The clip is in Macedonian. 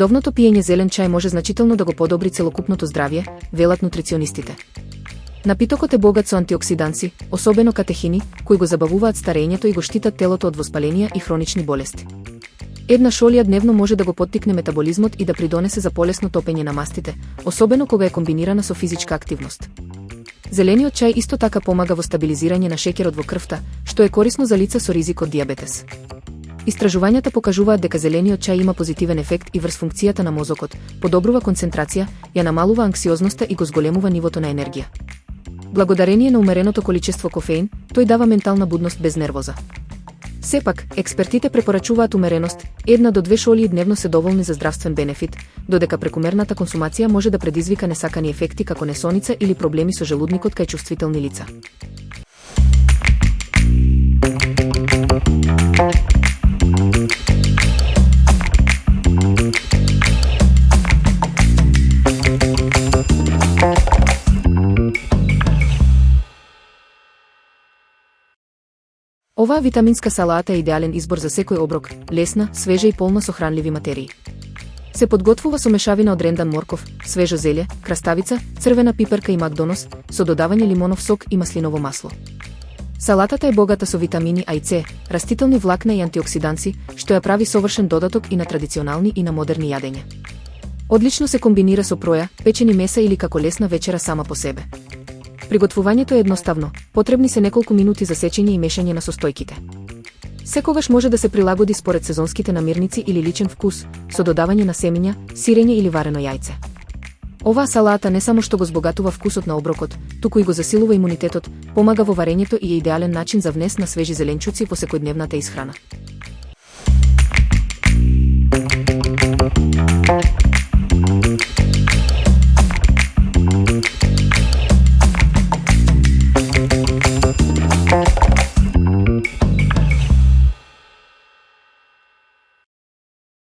Редовното пиење зелен чај може значително да го подобри целокупното здравје, велат нутриционистите. Напитокот е богат со антиоксиданси, особено катехини, кои го забавуваат старењето и го штитат телото од воспаленија и хронични болести. Една шолија дневно може да го поттикне метаболизмот и да придонесе за полесно топење на мастите, особено кога е комбинирана со физичка активност. Зелениот чај исто така помага во стабилизирање на шеќерот во крвта, што е корисно за лица со ризик од дијабетес. Истражувањата покажуваат дека зелениот чај има позитивен ефект и врз функцијата на мозокот, подобрува концентрација, ја намалува анксиозноста и го зголемува нивото на енергија. Благодарение на умереното количество кофеин, тој дава ментална будност без нервоза. Сепак, експертите препорачуваат умереност, 1 до 2 шолии дневно се доволни за здравствен бенефит, додека прекумерната консумација може да предизвика несакани ефекти како несоница или проблеми со желудникот кај чувствителни лица. Оваа витаминска салата е идеален избор за секој оброк, лесна, свежа и полна со хранливи материи. Се подготвува со мешавина од рендан морков, свежо зеле, краставица, црвена пиперка и макдонос, со додавање лимонов сок и маслиново масло. Салатата е богата со витамини А и С, растителни влакна и антиоксиданси, што ја прави совршен додаток и на традиционални и на модерни јадења. Одлично се комбинира со проја, печени меса или како лесна вечера сама по себе. Приготвувањето е едноставно, потребни се неколку минути за сечење и мешање на состојките. Секогаш може да се прилагоди според сезонските намирници или личен вкус, со додавање на семиња, сирење или варено јајце. Оваа салата не само што го збогатува вкусот на оброкот, туку и го засилува имунитетот, помага во варењето и е идеален начин за внес на свежи зеленчуци во секојдневната исхрана.